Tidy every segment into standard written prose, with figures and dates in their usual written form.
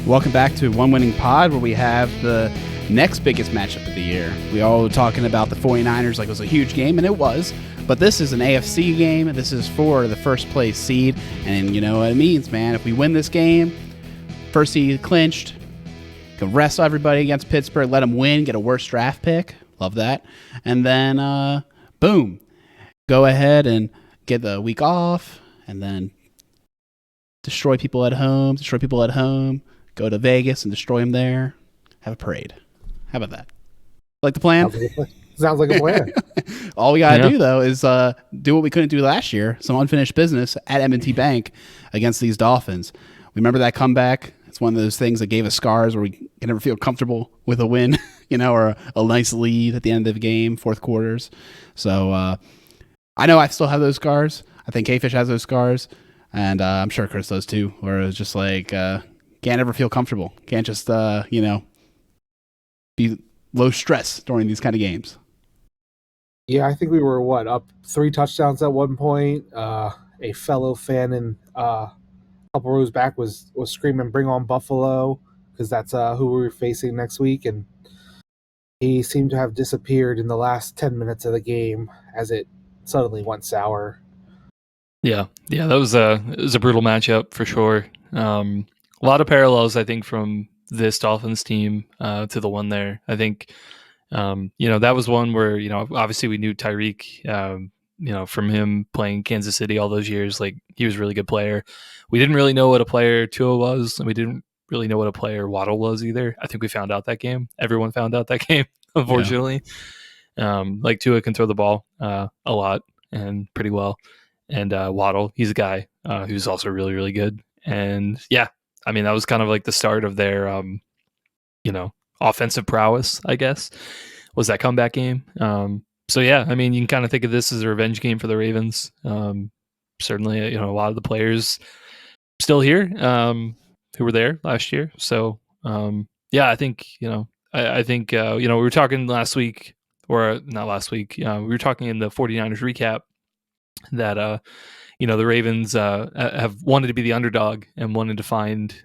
Welcome back to One Winning Pod, where we have the next biggest matchup of the year. We all were talking about the 49ers like it was a huge game, and it was. But this is an AFC game. This is for the first place seed. And you know what it means, man. If we win this game, first seed clinched, can wrestle everybody against Pittsburgh, let them win, get a worse draft pick. Love that. And then, boom, go ahead and get the week off, and then destroy people at home, go to Vegas and destroy them there, have a parade. How about that? Like the plan? Sounds like a plan. All we got to do, though, is do what we couldn't do last year, some unfinished business at M&T Bank against these Dolphins. We remember that comeback. It's one of those things that gave us scars where we can never feel comfortable with a win, or a nice lead at the end of the game, fourth quarters. So I know I still have those scars. I think K-Fish has those scars. And I'm sure Chris does too, where it was just like, can't ever feel comfortable. Can't just, be low stress during these kind of games. Yeah, I think we were, up 3 touchdowns at one point. A fellow fan in a couple rows back was screaming, "Bring on Buffalo," because that's who we were facing next week. And he seemed to have disappeared in the last 10 minutes of the game as it suddenly went sour. Yeah, that was it was a brutal matchup for sure. A lot of parallels, I think, from this Dolphins team to the one there. I think, that was one where, obviously we knew Tyreek, from him playing Kansas City all those years, like he was a really good player. We didn't really know what a player Tua was, and we didn't really know what a player Waddle was either. I think we found out that game. Everyone found out that game, unfortunately. Yeah. Like Tua can throw the ball a lot and pretty well. And Waddle, he's a guy who's also really, really good. And yeah, I mean, that was kind of like the start of their, offensive prowess, I guess, was that comeback game. So yeah, I mean, you can kind of think of this as a revenge game for the Ravens. Certainly, a lot of the players still here who were there last year. So yeah, I think, I think, we were talking last week, or not last week, we were talking in the 49ers recap that the Ravens have wanted to be the underdog and wanted to find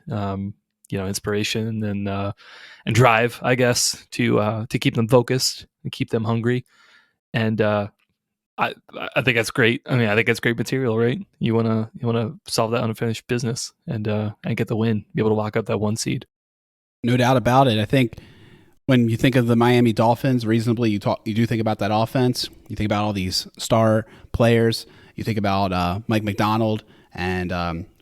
inspiration and drive, I guess, to keep them focused and keep them hungry. And I think that's great. I mean, I think that's great material, right? You wanna solve that unfinished business and get the win, be able to lock up that 1 seed. No doubt about it. I think when you think of the Miami Dolphins, reasonably, you do think about that offense. You think about all these star players. You think about Mike McDonald and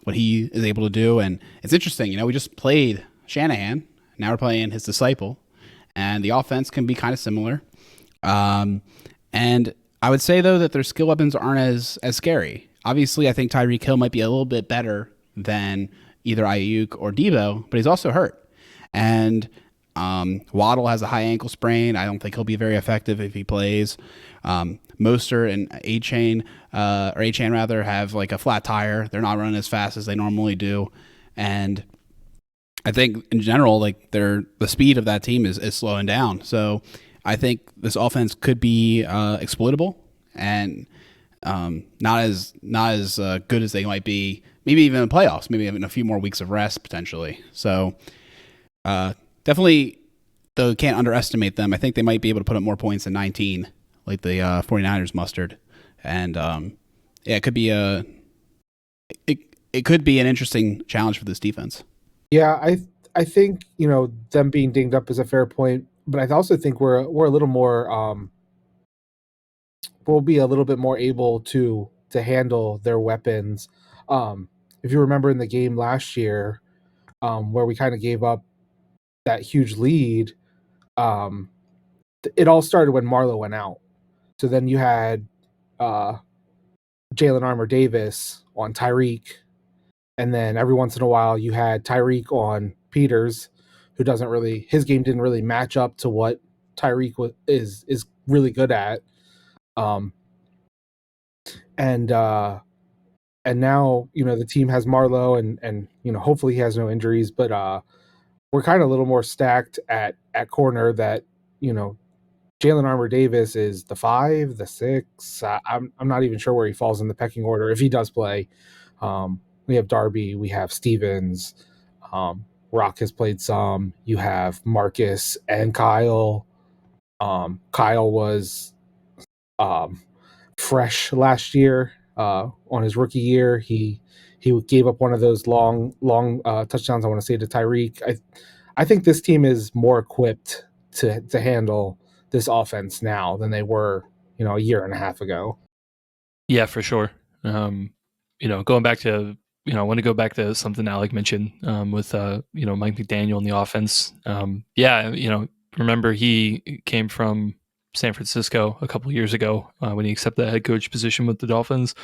what he is able to do. And it's interesting, we just played Shanahan. Now we're playing his disciple. And the offense can be kind of similar. And I would say, though, that their skill weapons aren't as scary. Obviously, I think Tyreek Hill might be a little bit better than either Ayuk or Debo, but he's also hurt. And Waddle has a high ankle sprain. I don't think he'll be very effective if he plays. Mostert and A-Chain have like a flat tire. They're not running as fast as they normally do. And I think in general, like the speed of that team is slowing down. So I think this offense could be exploitable and not as good as they might be. Maybe even in the playoffs. Maybe having a few more weeks of rest potentially. So definitely, though, can't underestimate them. I think they might be able to put up more points than 19, like the 49ers mustered. And it could be it could be an interesting challenge for this defense. Yeah, I think them being dinged up is a fair point, but I also think we're a little more we'll be a little bit more able to handle their weapons. If you remember in the game last year, where we kind of gave up that huge lead, it all started when Marlowe went out. So then you had Jalen Armour-Davis on Tyreek, and then every once in a while you had Tyreek on Peters, who his game didn't really match up to what Tyreek is really good at. And now the team has Marlowe, and hopefully he has no injuries, but we're kind of a little more stacked at corner. That Jalen Armour-Davis is the 5, the 6. I'm not even sure where he falls in the pecking order if he does play. We have Darby, we have Stevens, Rock has played some. You have Marcus and Kyle. Kyle was fresh last year on his rookie year. He gave up one of those long touchdowns, I want to say, to Tyreek. I think this team is more equipped to handle this offense now than they were, a year and a half ago. Yeah, for sure. Going back to, I want to go back to something Alec mentioned with, Mike McDaniel in the offense. Remember he came from San Francisco a couple years ago when he accepted the head coach position with the Dolphins.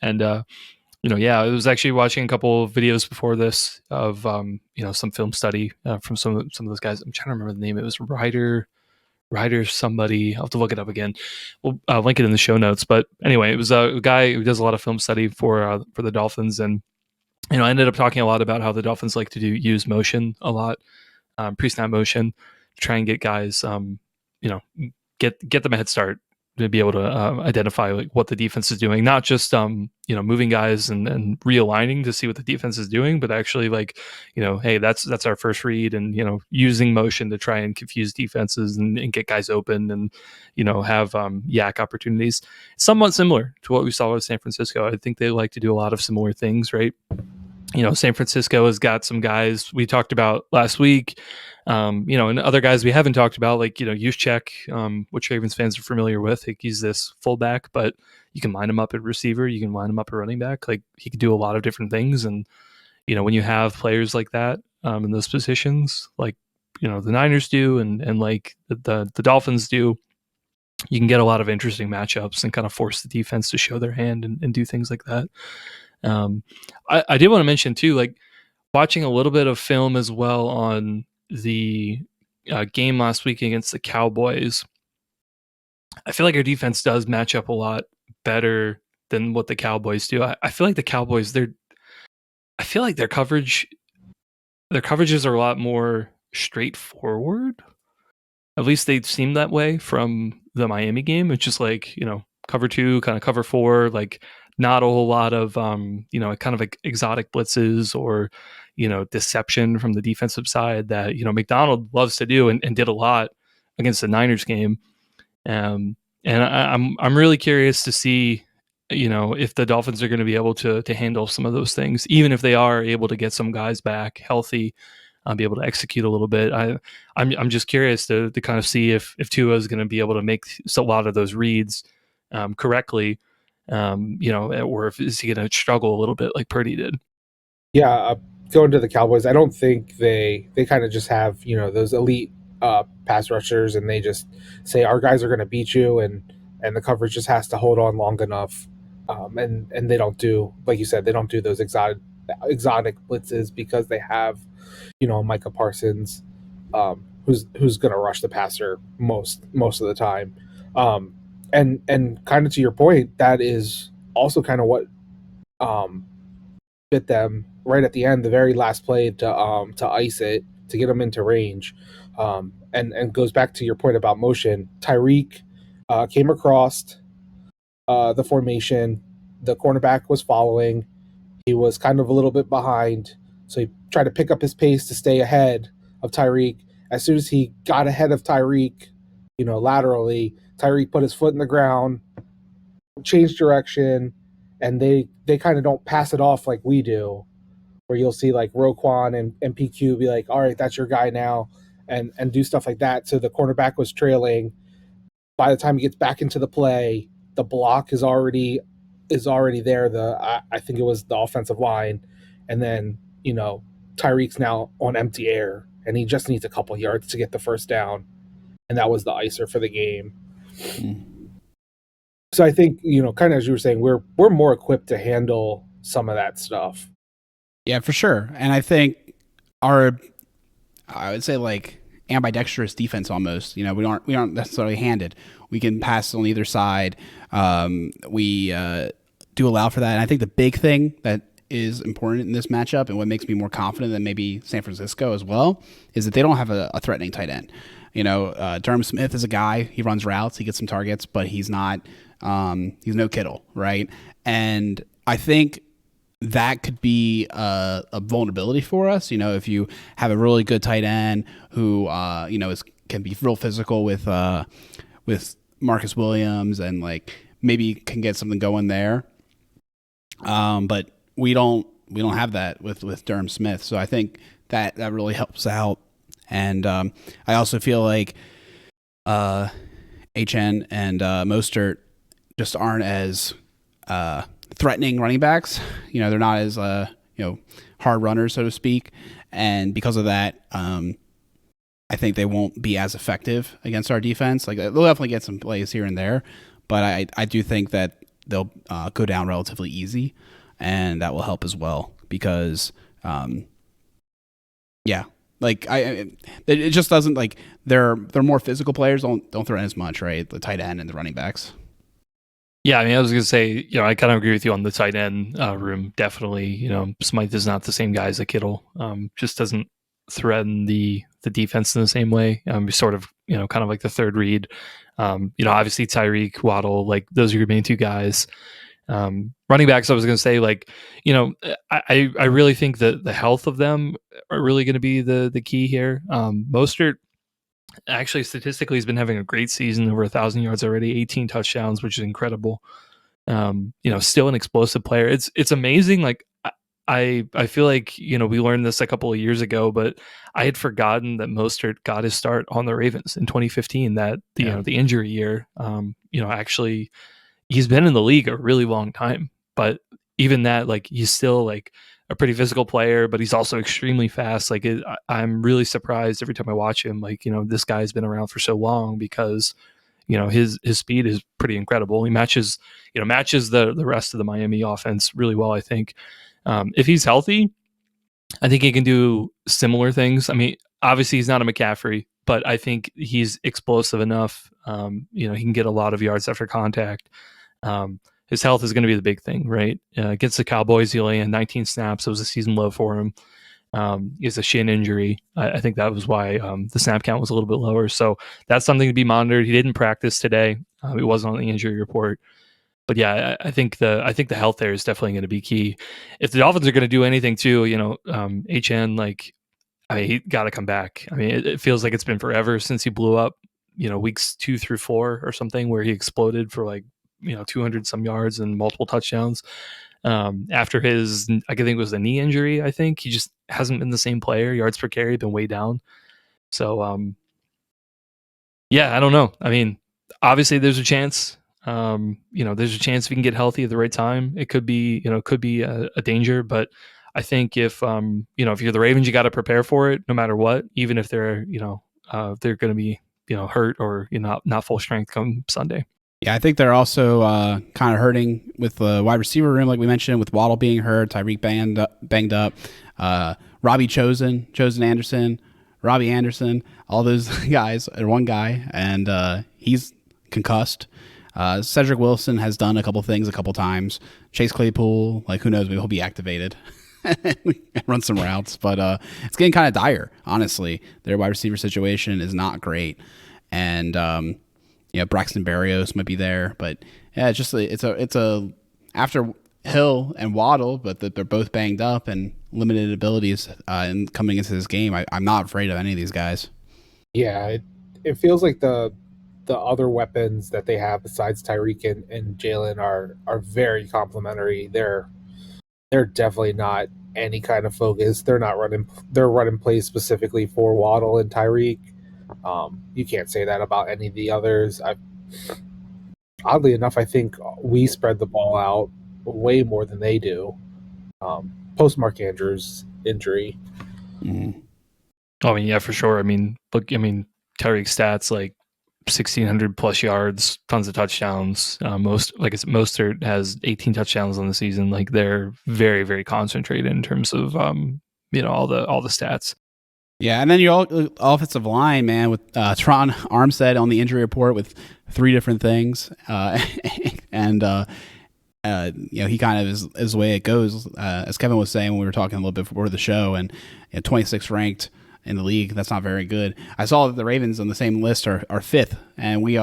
And, it was actually watching a couple of videos before this of, some film study from some of those guys. I'm trying to remember the name. It was Ryder somebody. I'll have to look it up again. We'll link it in the show notes. But anyway, it was a guy who does a lot of film study for the Dolphins. And, I ended up talking a lot about how the Dolphins like to use motion a lot, pre-snap motion, to try and get guys, get them a head start to be able to identify like what the defense is doing, not just moving guys and realigning to see what the defense is doing, but actually like, hey, that's our first read, and using motion to try and confuse defenses and get guys open and have yak opportunities. Somewhat similar to what we saw with San Francisco. I think they like to do a lot of similar things, right? San Francisco has got some guys we talked about last week, and other guys we haven't talked about, like, Juszczyk, which Ravens fans are familiar with. Like, he's this fullback, but you can line him up at receiver. You can line him up at running back. Like, he can do a lot of different things. And, when you have players like that in those positions, like, the Niners do and like the Dolphins do, you can get a lot of interesting matchups and kind of force the defense to show their hand and do things like that. I did want to mention too, like, watching a little bit of film as well on the game last week against the Cowboys. I feel like our defense does match up a lot better than what the Cowboys do. I feel like the Cowboys, I feel like their coverages are a lot more straightforward. At least they seem that way from the Miami game. It's just like, cover 2, kind of cover 4, like not a whole lot of, kind of like exotic blitzes or, deception from the defensive side that, McDonald loves to do and did a lot against the Niners game. And I'm really curious to see, if the Dolphins are going to be able to handle some of those things, even if they are able to get some guys back healthy, be able to execute a little bit. I'm just curious to kind of see if Tua is going to be able to make a lot of those reads correctly, or if is he going to struggle a little bit like Purdy did. Yeah, going to the Cowboys, I don't think they kind of just have those elite pass rushers, and they just say our guys are going to beat you, and the coverage just has to hold on long enough, and they don't do, like you said, they don't do those exotic blitzes because they have Micah Parsons, who's going to rush the passer most of the time, and kind of to your point, that is also kind of what bit them right at the end, the very last play to ice it, to get them into range, and goes back to your point about motion. Tyreek came across the formation. The cornerback was following. He was kind of a little bit behind, so he tried to pick up his pace to stay ahead of Tyreek. As soon as he got ahead of Tyreek, laterally, Tyreek put his foot in the ground, changed direction, and they kind of don't pass it off like we do, where you'll see like Roquan and PQ be like, all right, that's your guy now, and do stuff like that. So the cornerback was trailing. By the time he gets back into the play, the block is already there. I think it was the offensive line, and then Tyreek's now on empty air, and he just needs a couple yards to get the first down, and that was the icer for the game. So I think kind of as you were saying, we're more equipped to handle some of that stuff. Yeah, for sure. And I think I would say like ambidextrous defense almost. We aren't necessarily handed. We can pass on either side. We do allow for that. And I think the big thing that is important in this matchup, and what makes me more confident than maybe San Francisco as well, is that they don't have a threatening tight end. Durham Smith is a guy. He runs routes. He gets some targets, but he's not. He's no Kittle, right? And I think that could be a vulnerability for us. If you have a really good tight end who can be real physical with Marcus Williams and like maybe can get something going there. But we don't have that with Durham Smith, so I think that really helps out. And I also feel like HN and Mostert just aren't as threatening running backs. They're not as hard runners, so to speak, and because of that, I think they won't be as effective against our defense. Like, they'll definitely get some plays here and there, but I do think that they'll go down relatively easy, and that will help as well because, it just doesn't, like, they're more physical players. Don't threaten as much, right? The tight end and the running backs. Yeah, I mean, I was going to say, I kind of agree with you on the tight end room. Definitely, Smythe is not the same guy as a Kittle. Just doesn't threaten the defense in the same way. Sort of, kind of like the third read. Obviously Tyreek, Waddle, like those are your main two guys. Running backs, I was going to say, like, I really think that the health of them are really going to be the key here. Mostert, actually, statistically, he's been having a great season, over 1,000 yards already, 18 touchdowns, which is incredible. Still an explosive player. It's amazing. Like, I feel like, we learned this a couple of years ago, but I had forgotten that Mostert got his start on the Ravens in 2015, that the injury year. Actually, he's been in the league a really long time, but even that, like, he's still like a pretty physical player, but he's also extremely fast. Like, I'm really surprised every time I watch him. Like, this guy's been around for so long because, his speed is pretty incredible. He matches the rest of the Miami offense really well, I think. If he's healthy, I think he can do similar things. I mean, obviously he's not a McCaffrey, but I think he's explosive enough. He can get a lot of yards after contact. His health is going to be the big thing, right? Against the Cowboys, he only had 19 snaps. It was a season low for him. He has a shin injury. I think that was why the snap count was a little bit lower. So that's something to be monitored. He didn't practice today. He wasn't on the injury report. But yeah, I think the health there is definitely going to be key. If the Dolphins are going to do anything too, HN, like, he got to come back. I mean, it feels like it's been forever since he blew up, weeks 2 through 4 or something, where he exploded for like, 200 some yards and multiple touchdowns. After his, I think it was the knee injury, I think he just hasn't been the same player. Yards per carry been way down. So, I don't know. I mean, obviously there's a chance. There's a chance if we can get healthy at the right time, it could be a danger. But I think if you're the Ravens, you got to prepare for it no matter what, even if they're going to be hurt or not full strength come Sunday. Yeah, I think they're also kind of hurting with the wide receiver room, like we mentioned, with Waddle being hurt, Tyreek banged up, Robbie Chosen Anderson, Robbie Anderson, all those guys are one guy, and he's concussed. Cedric Wilson has done a couple things a couple times. Chase Claypool, like, who knows, maybe he'll be activated and run some routes. But it's getting kind of dire, honestly. Their wide receiver situation is not great. And Braxton Berrios might be there, but yeah, it's a after Hill and Waddle, but that they're both banged up and limited abilities and coming into this game. I'm not afraid of any of these guys. Yeah, it feels like the other weapons that they have besides Tyreek and Jalen are very complimentary. They're definitely not any kind of focus. They're running plays specifically for Waddle and Tyreek. You can't say that about any of the others. Oddly enough, I think we spread the ball out way more than they do. Post Mark Andrews injury. Mm. I mean, yeah, for sure. I mean, Tyreek's stats, like 1,600 plus yards, tons of touchdowns. Mostert has 18 touchdowns on the season. Like, they're very, very concentrated in terms of all the stats. Yeah, and then your offensive line, man, with Tron Armstead on the injury report with 3 different things, and he kind of is the way it goes. As Kevin was saying when we were talking a little bit before the show, and 26th ranked in the league. That's not very good. I saw that the Ravens on the same list are fifth, and we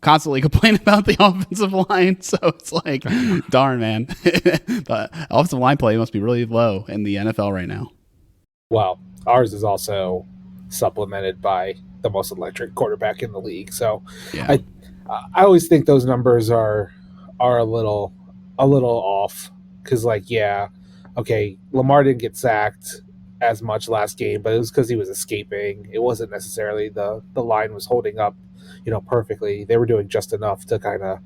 constantly complain about the offensive line. So it's like, darn, man. The offensive line play must be really low in the NFL right now. Well, ours is also supplemented by the most electric quarterback in the league. So Yeah. I always think those numbers are a little off because, like, yeah, okay, Lamar didn't get sacked as much last game, but it was because he was escaping. It wasn't necessarily the line was holding up, perfectly. They were doing just enough to kind of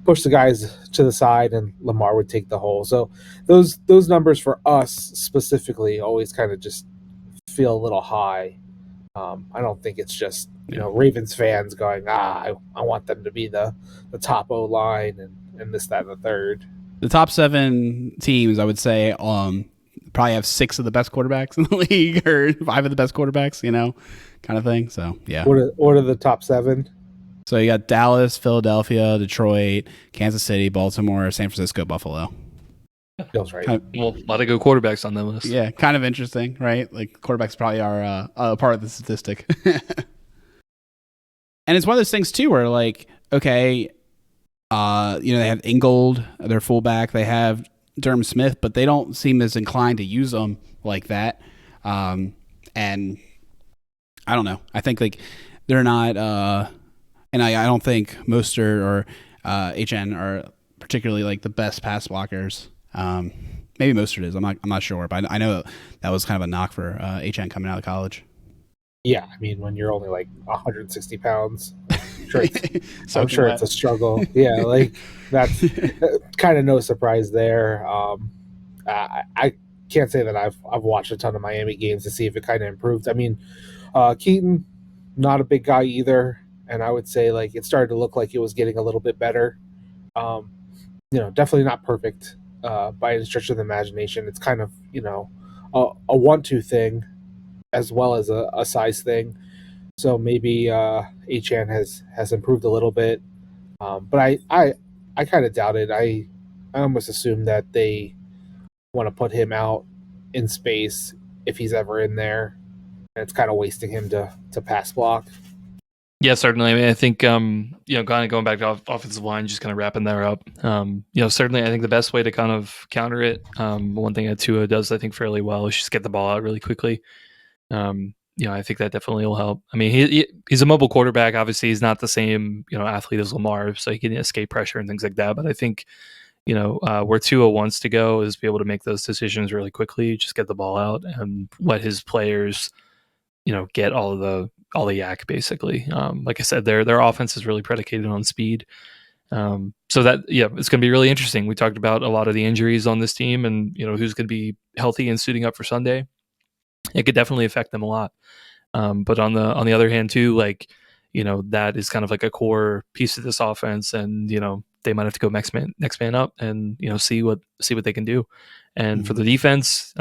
push the guys to the side, and Lamar would take the hole. So those numbers for us specifically always kind of just feel a little high. I don't think it's just Ravens fans going, I want them to be the top O line and this, that, and the third. The top 7 teams, I would say, probably have 6 of the best quarterbacks in the league, or 5 of the best quarterbacks, kind of thing. So yeah. What are the top 7? So you got Dallas, Philadelphia, Detroit, Kansas City, Baltimore, San Francisco, Buffalo. Feels right. Well, a lot of good quarterbacks on that list. Yeah, kind of interesting, right? Like quarterbacks probably are a part of the statistic. And it's one of those things too, where like, okay, they have Ingold, their fullback. They have Durham Smith, but they don't seem as inclined to use them like that. And I don't know. I think like they're not, and I don't think Mostert or HN are particularly like the best pass blockers. Maybe Mostert is. I'm not sure, but I know that was kind of a knock for HN coming out of college. Yeah, I mean, when you're only like 160 pounds, I'm sure it's a struggle. Yeah, like that's kind of no surprise there. I can't say that I've watched a ton of Miami games to see if it kind of improved. I mean, Keaton, not a big guy either, and I would say like it started to look like it was getting a little bit better. Definitely not perfect by any stretch of the imagination. It's kind of a 1-2 thing as well as a size thing. So maybe HN has improved a little bit, but I kind of doubt it. I almost assume that they want to put him out in space if he's ever in there, and it's kind of wasting him to pass block. Yeah, certainly. I mean, I think kind of going back to offensive line, just kind of wrapping that up. Certainly, I think the best way to kind of counter it, one thing that Tua does, I think, fairly well is just get the ball out really quickly. I think that definitely will help. I mean, he's a mobile quarterback. Obviously, he's not the same athlete as Lamar, so he can escape pressure and things like that. But I think where Tua wants to go is be able to make those decisions really quickly, just get the ball out and let his players get all the yak basically. Like I said, their offense is really predicated on speed. So that it's going to be really interesting. We talked about a lot of the injuries on this team, and who's going to be healthy and suiting up for Sunday. It could definitely affect them a lot. But on the other hand too, like that is kind of like a core piece of this offense, and they might have to go next man up and see what they can do. And for the defense,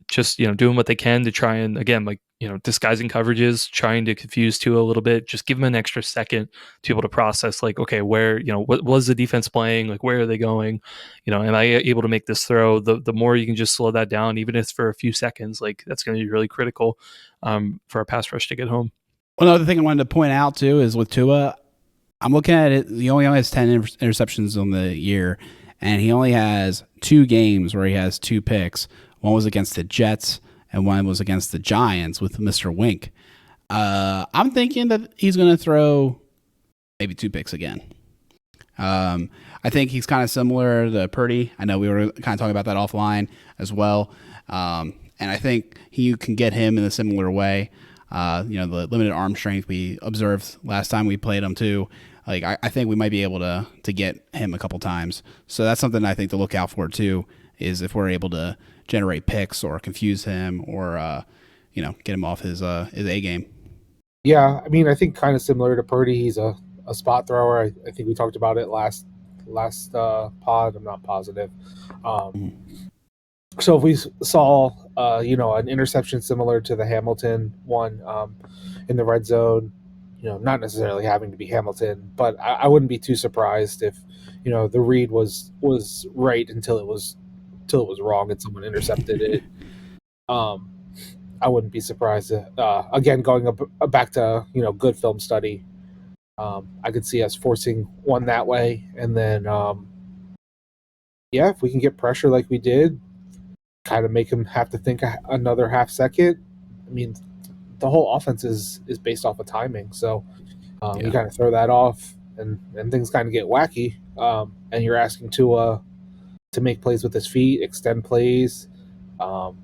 just doing what they can to try and, again, like disguising coverages, trying to confuse Tua a little bit, just give him an extra second to be able to process, like, okay, where what was the defense playing, like where are they going, am I able to make this throw? The more you can just slow that down, even if it's for a few seconds, like that's going to be really critical for our pass rush to get home. Well, another thing I wanted to point out too is with Tua, I'm looking at it. He only has 10 interceptions on the year, and he only has 2 games where he has 2 picks. One was against the Jets, and one was against the Giants with Mr. Wink. I'm thinking that he's going to throw maybe 2 picks again. I think he's kind of similar to Purdy. I know we were kind of talking about that offline as well. And I think you can get him in a similar way. The limited arm strength we observed last time we played him too. Like I think we might be able to get him a couple times. So that's something I think to look out for too, is if we're able to generate picks or confuse him or get him off his A game. Yeah, I mean, I think kind of similar to Purdy, he's a spot thrower. I think we talked about it last pod. I'm not positive. So if we saw an interception similar to the Hamilton one in the red zone, not necessarily having to be Hamilton, but I wouldn't be too surprised if the read was right until it was wrong and someone intercepted it. I wouldn't be surprised. Again, going back to good film study, I could see us forcing one that way, and then if we can get pressure like we did, kind of make him have to think another half second. I mean, the whole offense is based off of timing, so you kind of throw that off, and things kind of get wacky. And you're asking Tua to make plays with his feet, extend plays. We'll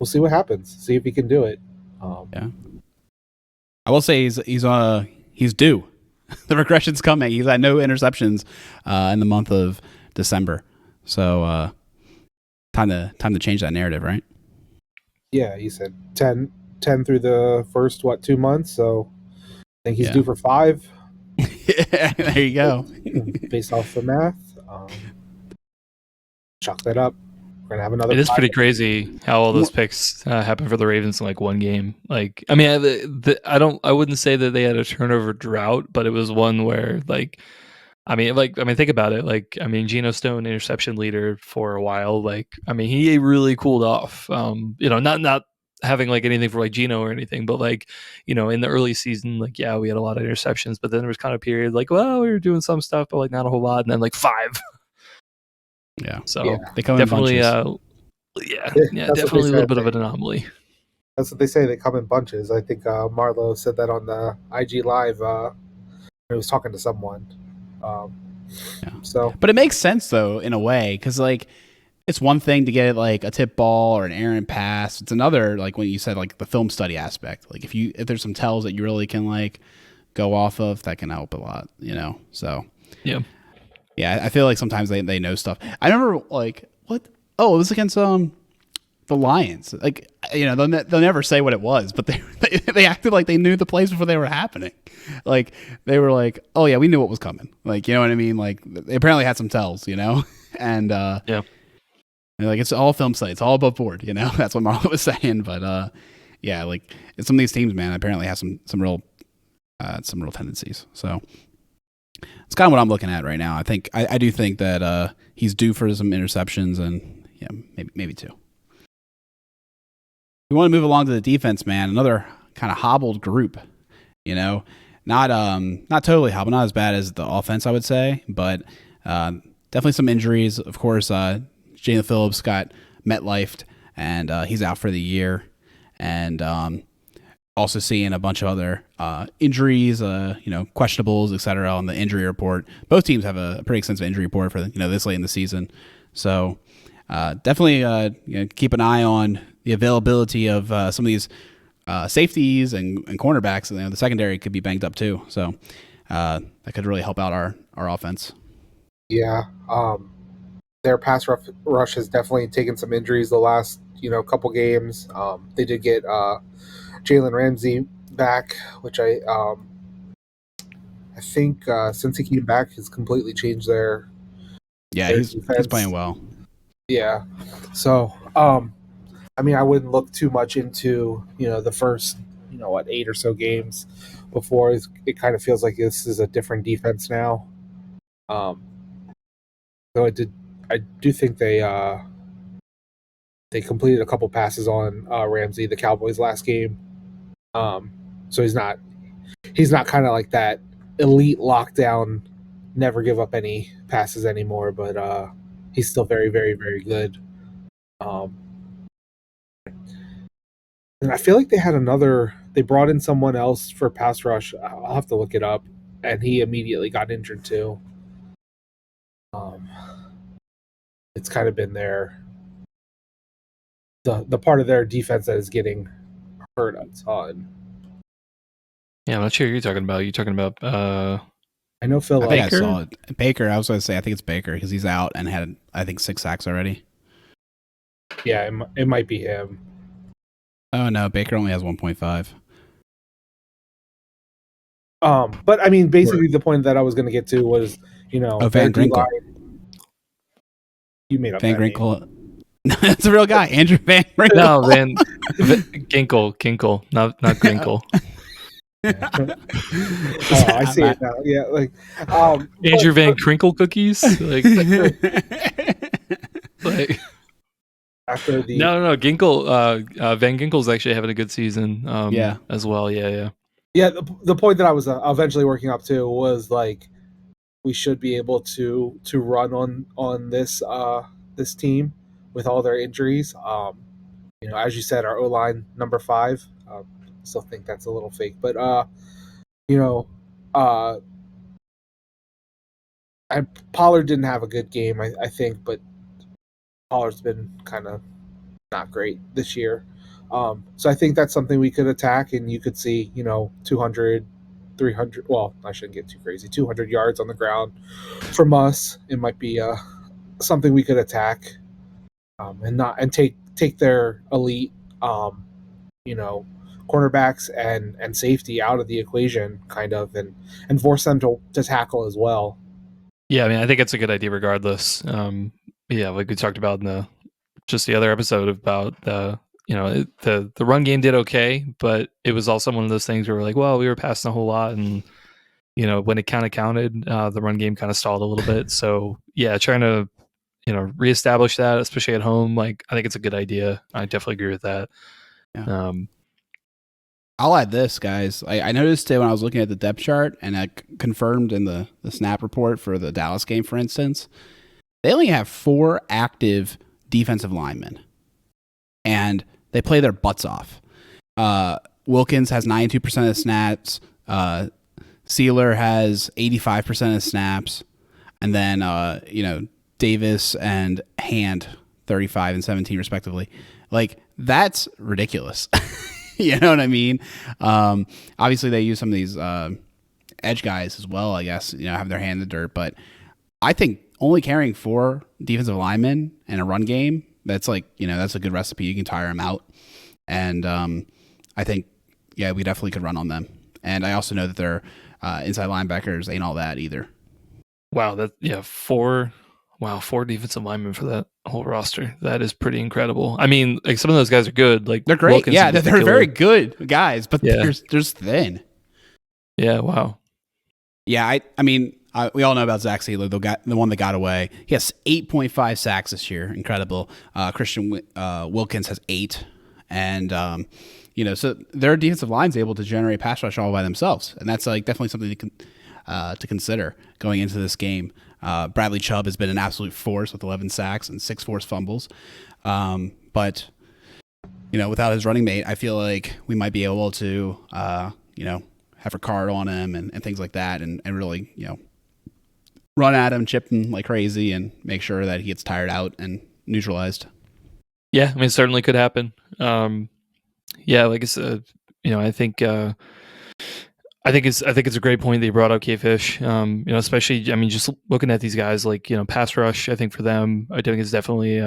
see what happens. See if he can do it. I will say he's due. The regression's coming. He's had no interceptions in the month of December, so time to change that narrative, right? Yeah, he said 10 through the first 2 months, so I think he's due for 5. There you go. Based off the math, chalk that up. We're gonna have another. It is pretty crazy how all those picks happen for the Ravens in like one game. Like, I mean, I wouldn't say that they had a turnover drought, but it was one where think about it. Like, I mean, Geno Stone, interception leader for a while. Like, I mean, he really cooled off. Not having like anything for like Geno or anything, but like, in the early season, like, yeah, we had a lot of interceptions, but then there was kind of a period like, well, we were doing some stuff, but like not a whole lot, and then like 5. Yeah. So they come definitely, in bunches. Definitely a little bit of an anomaly. That's what they say. They come in bunches. I think Marlo said that on the IG Live. He was talking to someone. So, but it makes sense though in a way, because like it's one thing to get like a tip ball or an errant pass. It's another, like when you said like the film study aspect. Like if there's some tells that you really can like go off of, that can help a lot. So yeah, I feel like sometimes they know stuff. I remember like what? Oh, it was against the Lions. Like they'll never say what it was, but they acted like they knew the plays before they were happening. Like they were like, oh yeah, we knew what was coming. Like, you know what I mean? Like they apparently had some tells, and like it's all film study, it's all above board. That's what Marlo was saying. But like some of these teams, man, apparently have some real tendencies. So it's kind of what I'm looking at right now. I do think that he's due for some interceptions, and maybe 2. We want to move along to the defense, man. Another kind of hobbled group, not totally hobbled, not as bad as the offense, I would say, but definitely some injuries. Of course, Jalen Phillips got MetLifed, and he's out for the year, and also seeing a bunch of other injuries, questionables, etc. on the injury report. Both teams have a pretty extensive injury report for this late in the season, so definitely keep an eye on the availability of some of these safeties and cornerbacks. And the secondary could be banged up too, so that could really help out our offense. Yeah, their pass rush has definitely taken some injuries the last couple games. They did get Jalen Ramsey back, which I think since he came back has completely changed their he's playing well. Yeah, so I mean, I wouldn't look too much into the first 8 or so games before it kind of feels like this is a different defense now. So I do think they completed a couple passes on Ramsey, the Cowboys' last game. So he's not kind of like that elite lockdown, never give up any passes anymore, but he's still very, very, very good. And I feel like they brought in someone else for pass rush. I'll have to look it up. And he immediately got injured too. It's kind of been the part of their defense that is getting hurt a ton. Yeah, I'm not sure who you're talking about. You're talking about I know Phil. I think Baker? I saw it. Baker. I was going to say I think it's Baker because he's out and had 6 sacks already. Yeah, it might be him. Oh no, Baker only has 1.5. But I mean, basically, the point that I was going to get to was, Van Ginkel. You made up Van that Ginkel. No, that's a real guy, Andrew Van Ginkel. No, Ginkle, not Ginkel. I see it now. Yeah, like Andrew Van Crinkle cookies. Like after the No. Ginkle, Van Ginkel's actually having a good season. Yeah. As well. Yeah. the point that I was eventually working up to was like we should be able to run on this team with all their injuries. As you said, our O line number 5. Still think that's a little fake, but you know, uh, and Pollard didn't have a good game, I think, but Pollard's been kind of not great this year. So I think that's something we could attack, and you could see, 200, 300. Well, I shouldn't get too crazy. 200 yards on the ground from us. It might be something we could attack, and take their elite, you know, cornerbacks and safety out of the equation, kind of, and force them to tackle as well. Yeah, I mean, I think it's a good idea regardless. Yeah, like we talked about in the other episode about the run game did okay, but it was also one of those things where we're like, well, we were passing a whole lot, and when it kind of counted, the run game kind of stalled a little bit. So yeah, trying to reestablish that, especially at home, like I think it's a good idea. I definitely agree with that. Yeah. I'll add this, guys. I noticed it when I was looking at the depth chart, and I confirmed in the snap report for the Dallas game, for instance, they only have 4 active defensive linemen, and they play their butts off. Wilkins has 92% of snaps. Sealer has 85% of snaps, and then Davis and Hand 35 and 17 respectively. Like, that's ridiculous. You know what I mean? Obviously, they use some of these edge guys as well, I guess, have their hand in the dirt. But I think only carrying 4 defensive linemen in a run game, that's that's a good recipe. You can tire them out. And I think, yeah, we definitely could run on them. And I also know that their inside linebackers ain't all that either. Wow, 4 defensive linemen for that whole roster. That is pretty incredible. I mean, like some of those guys are good. Like they're great. Wilkins they're very good guys, but they're thin. Yeah, wow. Yeah, I mean, we all know about Zach Sealer, the one that got away. He has 8.5 sacks this year. Incredible. Christian Wilkins has 8. And, so their defensive line's able to generate pass rush all by themselves. And that's definitely something to consider going into this game. Bradley Chubb has been an absolute force with 11 sacks and 6 forced fumbles. But, without his running mate, I feel like we might be able to, have a card on him and things like that and really, run at him, chip him like crazy and make sure that he gets tired out and neutralized. Yeah, I mean, it certainly could happen. Yeah, like I said, I think it's a great point that you brought up, K-Fish. Especially, I mean, just looking at these guys, like, pass rush, I think for them, I think is definitely,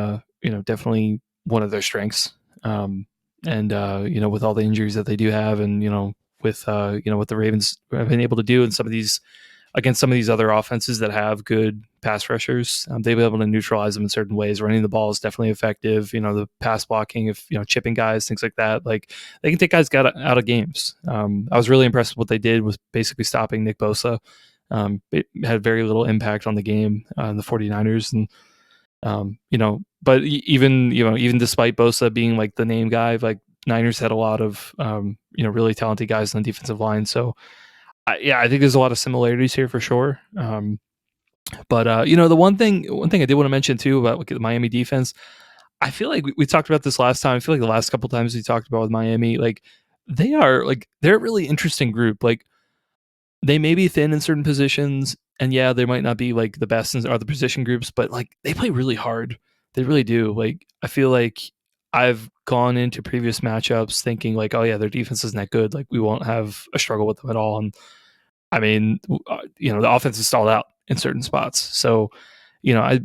definitely one of their strengths. And with all the injuries that they do have and, with what the Ravens have been able to do in some of these against some of these other offenses that have good pass rushers, they've been able to neutralize them in certain ways. Running the ball is definitely effective. The pass blocking, if chipping guys, things like that, like they can take guys out of games. I was really impressed with what they did with basically stopping Nick Bosa. It had very little impact on the game, the 49ers, and but even despite Bosa being like the name guy, like Niners had a lot of really talented guys on the defensive line. So I think there's a lot of similarities here for sure. But the one thing I did want to mention too about the Miami defense, I feel like we talked about this last time. I feel like the last couple times we talked about with Miami, like they're a really interesting group. Like they may be thin in certain positions, and yeah, they might not be like the best in other position groups, but like they play really hard. They really do. Like I feel like I've gone into previous matchups thinking like, oh yeah, their defense isn't that good. Like we won't have a struggle with them at all. And I mean, the offense is stalled out in certain spots. So, I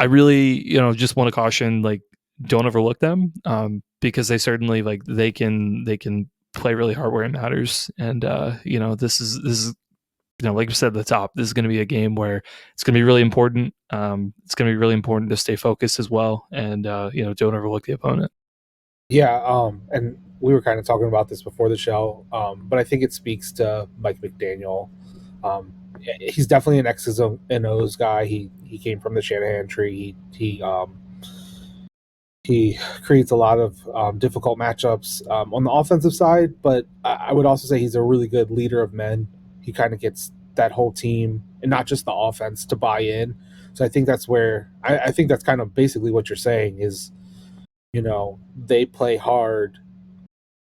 really, just want to caution, like, don't overlook them, because they certainly they can play really hard where it matters. And this is like you said at the top, this is going to be a game where it's going to be really important. It's going to be really important to stay focused as well, and don't overlook the opponent. Yeah, and we were kind of talking about this before the show, but I think it speaks to Mike McDaniel. He's definitely an X's and O's guy. He came from the Shanahan tree. He He creates a lot of difficult matchups on the offensive side, but I would also say he's a really good leader of men. He kind of gets that whole team and not just the offense to buy in. So I think that's where I think that's kind of basically what you're saying is, they play hard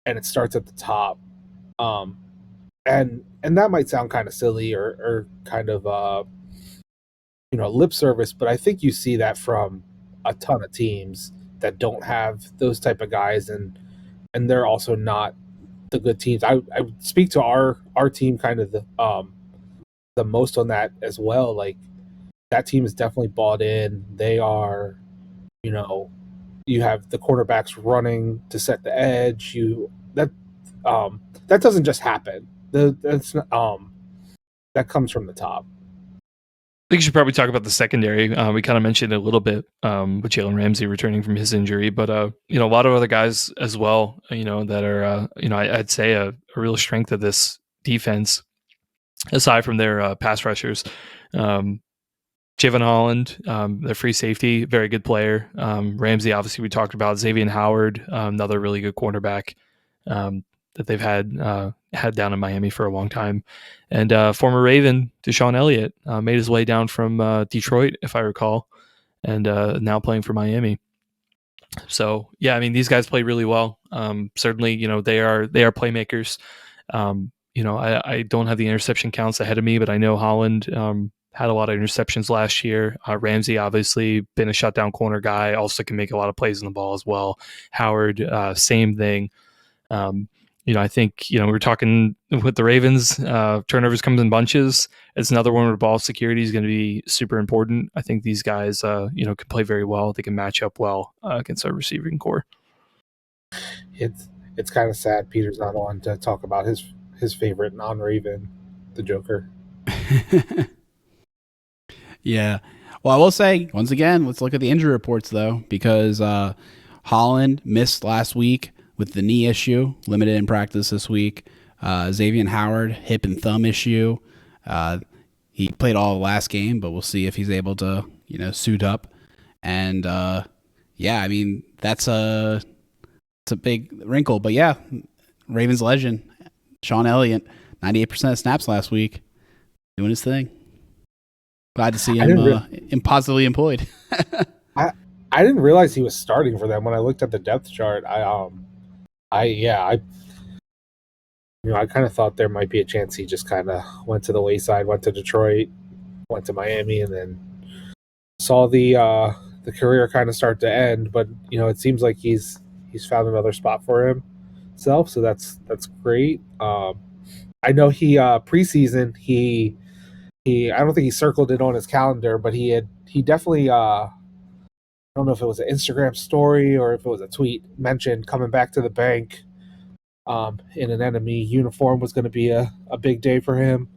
and it starts at the top. Um, and that might sound kind of silly or kind of lip service, but I think you see that from a ton of teams that don't have those type of guys, and they're also not the good teams. I would speak to our team kind of the most on that as well. Like that team is definitely bought in. They are, you have the quarterbacks running to set the edge. That doesn't just happen. That comes from the top. I think you should probably talk about the secondary. We kind of mentioned it a little bit with Jalen Ramsey returning from his injury, but a lot of other guys as well. That are I'd say a real strength of this defense, aside from their pass rushers. Javon Holland, their free safety, very good player. Ramsey, obviously, we talked about. Xavier Howard, another really good cornerback that they've had down in Miami for a long time. And former Raven, Deshaun Elliott, made his way down from Detroit, if I recall, and now playing for Miami. So, yeah, I mean, these guys play really well. Certainly, they are playmakers. I don't have the interception counts ahead of me, but I know Holland had a lot of interceptions last year. Ramsey, obviously, been a shutdown corner guy, also can make a lot of plays on the ball as well. Howard, same thing. I think, we're talking with the Ravens, turnovers comes in bunches. It's another one where ball security is going to be super important. I think these guys, can play very well. They can match up well against our receiving core. It's kind of sad Peter's not on to talk about his favorite non-Raven, the Joker. Yeah. Well, I will say, once again, let's look at the injury reports, though, because Holland missed last week with the knee issue, limited in practice this week. Xavier Howard, hip and thumb issue. He played all the last game, but we'll see if he's able to, suit up. And, I mean, it's a big wrinkle. But, yeah, Ravens legend, Sean Elliott, 98% of snaps last week, doing his thing. Glad to see him positively employed. I didn't realize he was starting for them when I looked at the depth chart. I kind of thought there might be a chance he just kind of went to the wayside, went to Detroit, went to Miami, and then saw the career kind of start to end. But it seems like he's found another spot for himself, so that's great. I know he preseason he I don't think he circled it on his calendar, but he definitely I don't know if it was an Instagram story or if it was a tweet mentioned coming back to the bank in an enemy uniform was going to be a big day for him.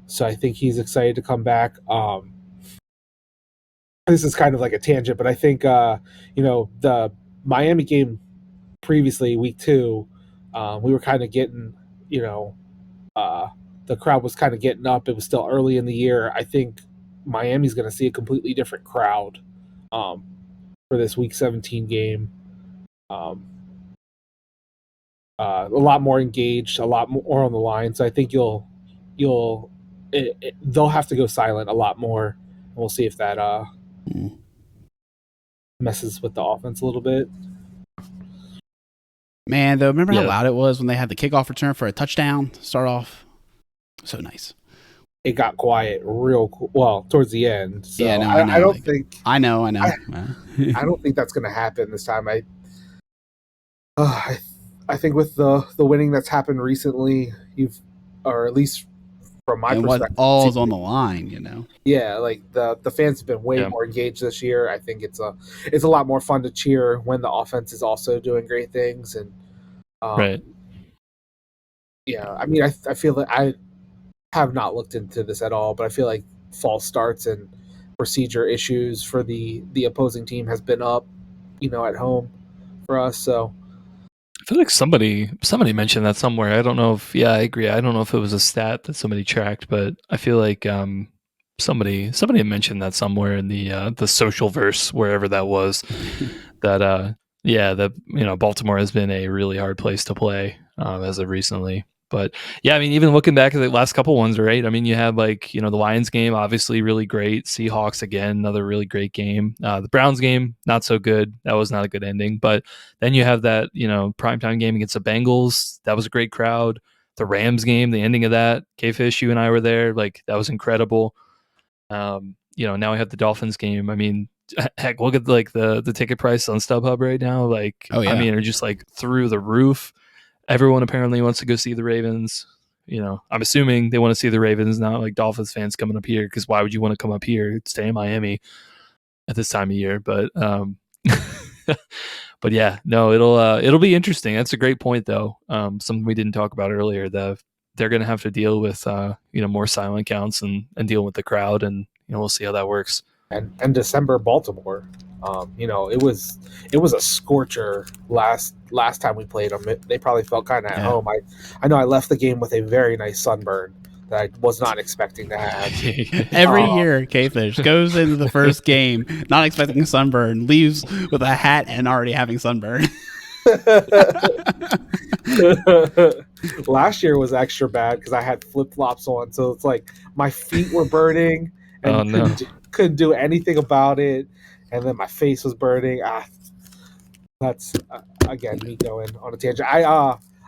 So I think he's excited to come back. This is kind of like a tangent, but I think the Miami game previously, week 2, we were kind of getting the crowd was kind of getting up. It was still early in the year. I think Miami's going to see a completely different crowd for this Week 17 game. A lot more engaged, a lot more on the line. So I think they'll have to go silent a lot more. And we'll see if that messes with the offense a little bit. Man, though, remember how loud it was when they had the kickoff return for a touchdown to start off? So nice. It got quiet well towards the end. So yeah, no, I don't think. I know. I don't think that's going to happen this time. I think with the winning that's happened recently, or at least from my perspective, all's on the line, Yeah, like the fans have been way more engaged this year. I think it's a lot more fun to cheer when the offense is also doing great things. And right. Yeah, I mean, I feel that I have not looked into this at all, but I feel like false starts and procedure issues for the opposing team has been up, at home for us. So I feel like somebody mentioned that somewhere. I don't know if I agree. I don't know if it was a stat that somebody tracked, but I feel like somebody had mentioned that somewhere in the social verse, wherever that was, that Baltimore has been a really hard place to play as of recently. But yeah, I mean, even looking back at the last couple ones, right? I mean, you had the Lions game, obviously really great. Seahawks again, another really great game. The Browns game, not so good. That was not a good ending. But then you have that primetime game against the Bengals. That was a great crowd. The Rams game, the ending of that, K-Fish, you and I were there. Like, that was incredible. Now we have the Dolphins game. I mean, heck, look at the ticket price on StubHub right now. Like, Oh, yeah. I mean, are just like through the roof. Everyone apparently wants to go see the Ravens. I'm assuming they want to see the Ravens, not like Dolphins fans coming up here, because why would you want to come up here, stay in Miami at this time of year? But but yeah, no, it'll be interesting. That's a great point, though. Something we didn't talk about earlier. They're going to have to deal with more silent counts and deal with the crowd, and we'll see how that works. And December Baltimore, it was a scorcher last time we played them. They probably felt kind of at home. I know I left the game with a very nice sunburn that I was not expecting to have. Every year, K-Fish goes into the first game not expecting a sunburn, leaves with a hat and already having sunburn. Last year was extra bad because I had flip-flops on, so it's like my feet were burning and couldn't do anything about it, and then my face was burning. That's again me going on a tangent.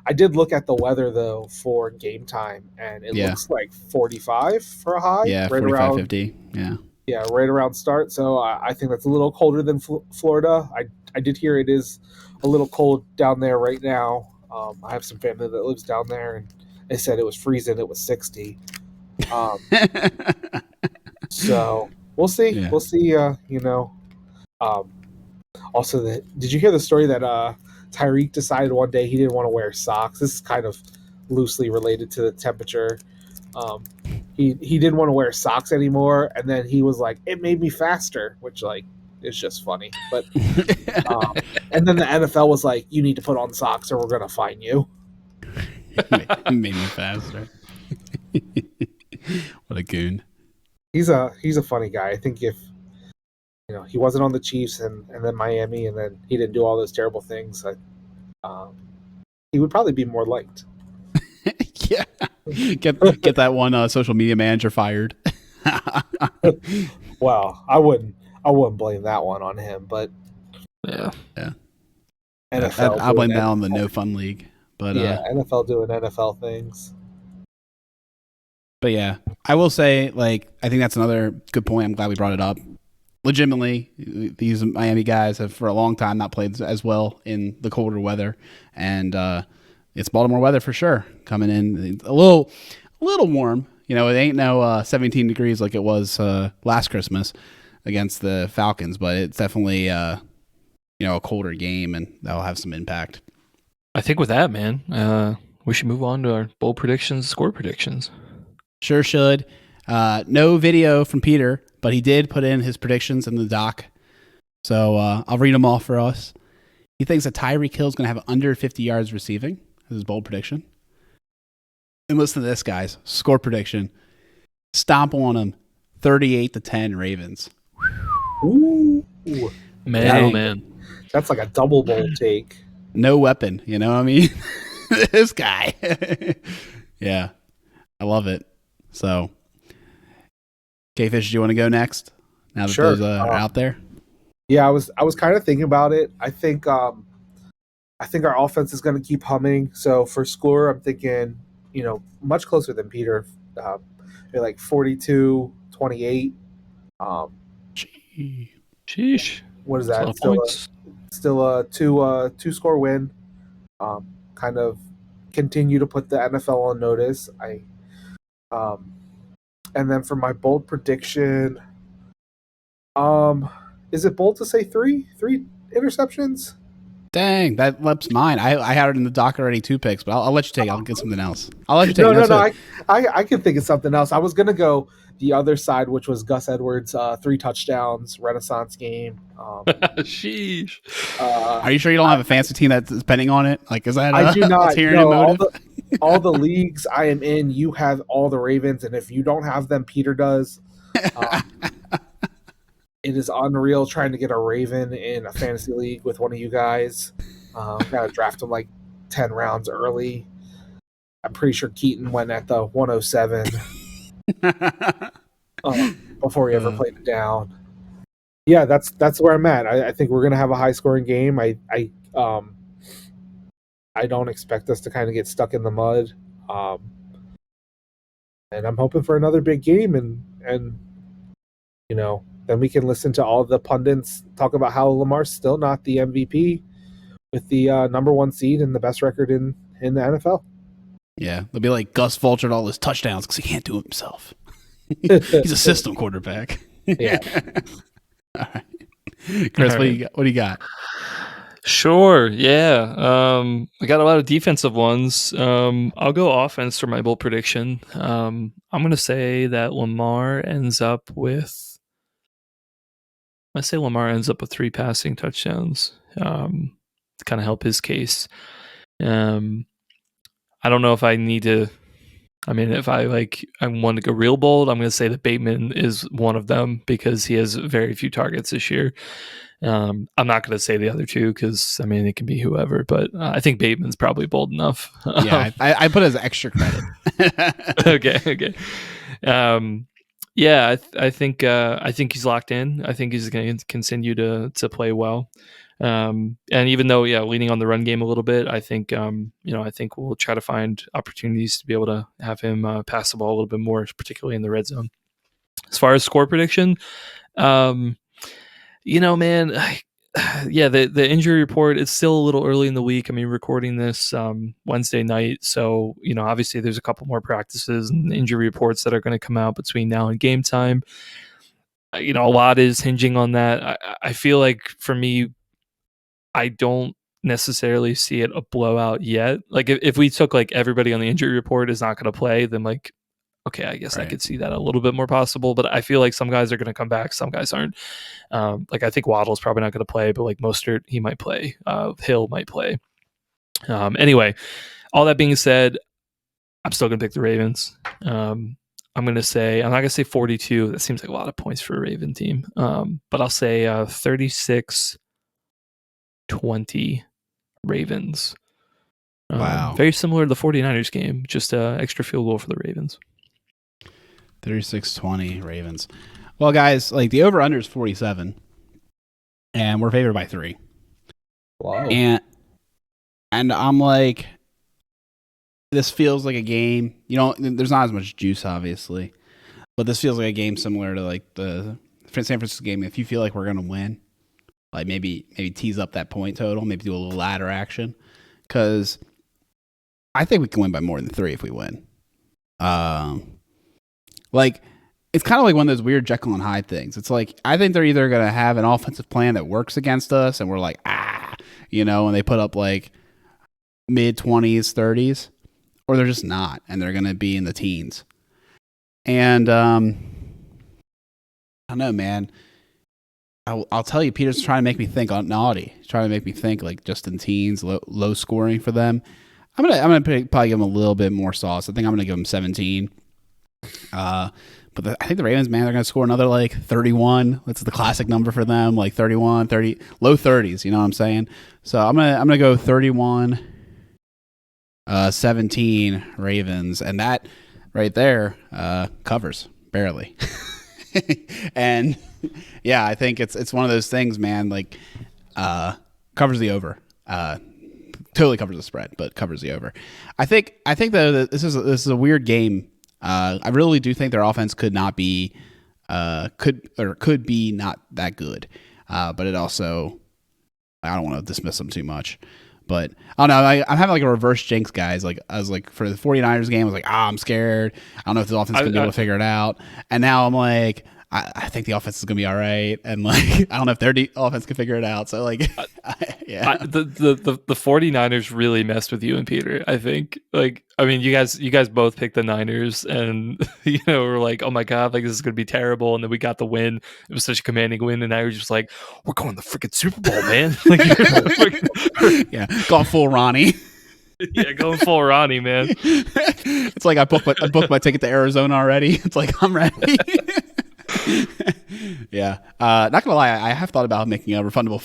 I did look at the weather though for game time, and it looks like 45 for a high. Yeah, right 45, around 50. Yeah, right around start. So I think that's a little colder than Florida. I did hear it is a little cold down there right now. I have some family that lives down there, and they said it was freezing. It was 60. So we'll see. Yeah. We'll see. Also, did you hear the story that Tyreek decided one day he didn't want to wear socks? This is kind of loosely related to the temperature. He didn't want to wear socks anymore, and then he was like, "It made me faster," which is just funny. But and then the NFL was like, "You need to put on socks, or we're gonna fine you." It made me faster. What a goon. He's a funny guy. I think if he wasn't on the Chiefs and then Miami, and then he didn't do all those terrible things, he would probably be more liked. Yeah, get that one social media manager fired. Well, I wouldn't blame that one on him, but yeah. NFL. I blame that on the No Fun League, but NFL doing NFL things. But yeah, I will say, I think that's another good point. I'm glad we brought it up. Legitimately, these Miami guys have for a long time not played as well in the colder weather, and it's Baltimore weather for sure. Coming in a little warm. It ain't no 17 degrees like it was last Christmas against the Falcons, but it's definitely a colder game, and that'll have some impact. I think with that, man, we should move on to our bold predictions, score predictions. Sure should. No video from Peter, but he did put in his predictions in the doc. So I'll read them all for us. He thinks that Tyreek Hill is going to have under 50 yards receiving. This is his bold prediction. And listen to this, guys. Score prediction. Stomp on him. 38-10 Ravens. Ooh. Man. That's like a double bold take. No weapon. You know what I mean? This guy. Yeah. I love it. So, K-Fish, do you want to go next? Now that sure. Those are out there? Yeah, I was kind of thinking about it. I think our offense is going to keep humming. So for score, I'm thinking, much closer than Peter, like 42-28. Sheesh. What is that? Still a two score win. Kind of continue to put the NFL on notice. And then for my bold prediction, is it bold to say three interceptions? Dang, that leaps mine. I had it in the doc already, 2 picks, but I'll let you take it. I'll get something else. I'll let you take it. No. I can think of something else. I was going to go the other side, which was Gus Edwards, 3 touchdowns, Renaissance game. Sheesh. Are you sure you don't have a fantasy team that's betting on it? Is that I do not. No, all the leagues I am in, you have all the Ravens, and if you don't have them, Peter does. It is unreal trying to get a Raven in a fantasy league with one of you guys. Got to draft him like 10 rounds early. I'm pretty sure Keaton went at the 107 before he ever played it down. Yeah, that's where I'm at. I think we're gonna have a high scoring game. I don't expect us to kind of get stuck in the mud. And I'm hoping for another big game, and then we can listen to all the pundits talk about how Lamar's still not the MVP with the number 1 seed and the best record in the NFL. Yeah, they'll be like Gus vultured all his touchdowns because he can't do it himself. He's a system quarterback. Yeah. All right. Chris, All right. What do you got? Sure. Yeah. I got a lot of defensive ones. I'll go offense for my bold prediction. I'm going to say that Lamar ends up with 3 passing touchdowns to kind of help his case. I don't know if I need to. I mean, if I want to go real bold, I'm going to say that Bateman is one of them because he has very few targets this year. I'm not going to say the other two because, I mean, it can be whoever, but I think Bateman's probably bold enough. Yeah, I put it as extra credit. Okay. Yeah, I think he's locked in. I think he's going to continue to play well. And even though, leaning on the run game a little bit, I think, I think we'll try to find opportunities to be able to have him pass the ball a little bit more, particularly in the red zone. As far as score prediction, man, the injury report, it's still a little early in the week. I mean, recording this Wednesday night. So, obviously there's a couple more practices and injury reports that are going to come out between now and game time. A lot is hinging on that. I feel like for me, I don't necessarily see it a blowout yet. Like if we took like everybody on the injury report is not going to play, then like, okay, I guess I could see that a little bit more possible. But I feel like some guys are going to come back, some guys aren't. I think Waddle's probably not going to play, but like Mostert, he might play. Hill might play. Anyway, all that being said, I'm still going to pick the Ravens. I'm going to say, I'm not going to say 42. That seems like a lot of points for a Raven team. But I'll say 36-20 Ravens. Wow. Very similar to the 49ers game, just an extra field goal for the Ravens. 36-20 Ravens. Well, guys, like the over-under is 47, and we're favored by 3. Wow. And I'm like, this feels like a game. There's not as much juice, obviously, but this feels like a game similar to like the San Francisco game. If you feel like we're gonna win, like maybe tease up that point total, maybe do a little ladder action, because I think we can win by more than 3 if we win. Like, it's kind of like one of those weird Jekyll and Hyde things. It's like, I think they're either going to have an offensive plan that works against us and we're like, and they put up like mid-20s, 30s, or they're just not, and they're going to be in the teens. And I don't know, man. I'll tell you, Peter's trying to make me think naughty. He's trying to make me think like just in teens, low scoring for them. I'm gonna probably give them a little bit more sauce. I think I'm gonna give them 17. But I think the Ravens, man, they're going to score another like 31. That's the classic number for them, like 31, 30, low 30s. You know what I'm saying? So I'm gonna go 31, 17 Ravens, and that right there covers barely. And yeah, I think it's one of those things, man. Like covers the over. Totally covers the spread, but covers the over. I think though that this is a weird game. I really do think their offense could be not that good. But it also, I don't want to dismiss them too much. But I don't know. I'm having like a reverse jinx, guys. Like I was like for the 49ers game, I was like, I'm scared. I don't know if the offense is gonna be able to figure it out. And now I'm like, I think the offense is gonna be all right. And like, I don't know if their offense can figure it out. So like, yeah. The 49ers really messed with you and Peter. I think you guys both picked the Niners, and we're like, oh my god, like this is gonna be terrible. And then we got the win. It was such a commanding win, and now you're just like, we're going to the freaking Super Bowl, man. Yeah, going full Ronnie. Yeah, going full Ronnie, man. It's like I booked my ticket to Arizona already. It's like I'm ready. Yeah. Not gonna lie, I have thought about making a refundable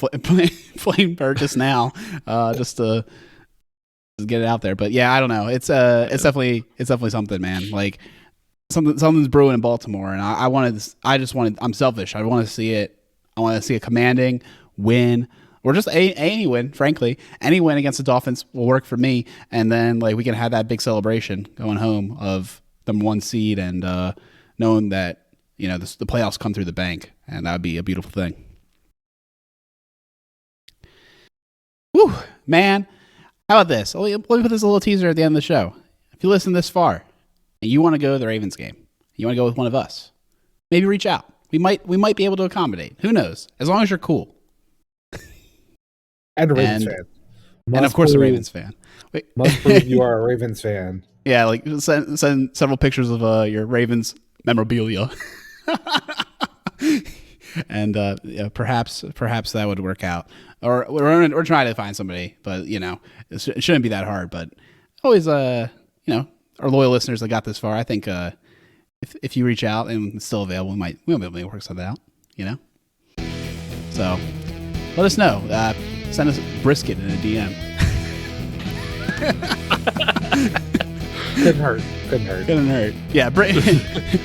plane purchase now, just to get it out there. But yeah, I don't know. It's definitely something, man. Like something's brewing in Baltimore, and I'm selfish. I want to see it. I want to see a commanding win, or just any win. Frankly, any win against the Dolphins will work for me. And then like we can have that big celebration going home of number 1 seed, and knowing that the playoffs come through the bank, and that would be a beautiful thing. Whew, man. How about this? Let me put this a little teaser at the end of the show. If you listen this far and you want to go to the Ravens game, you want to go with one of us, maybe reach out. We might be able to accommodate. Who knows? As long as you're cool. And a Ravens fan. And of course a Ravens fan. Must prove you are a Ravens fan. Yeah, like send several pictures of your Ravens memorabilia. And yeah, perhaps that would work out. Or we're trying to find somebody, but it shouldn't be that hard. But always, our loyal listeners that got this far, I think if you reach out and it's still available, we'll be able to work something out. So let us know. Send us brisket in a DM. Couldn't hurt. Yeah,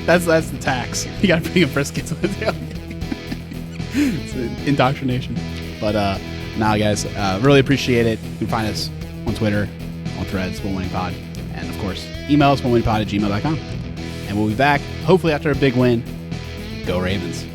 that's the tax. You got to bring a brisket to the tailgate. It's indoctrination. But now, guys, really appreciate it. You can find us on Twitter, on Threads, WinWinningPod, and of course, email us winwinningpod@gmail.com. And we'll be back hopefully after a big win. Go Ravens.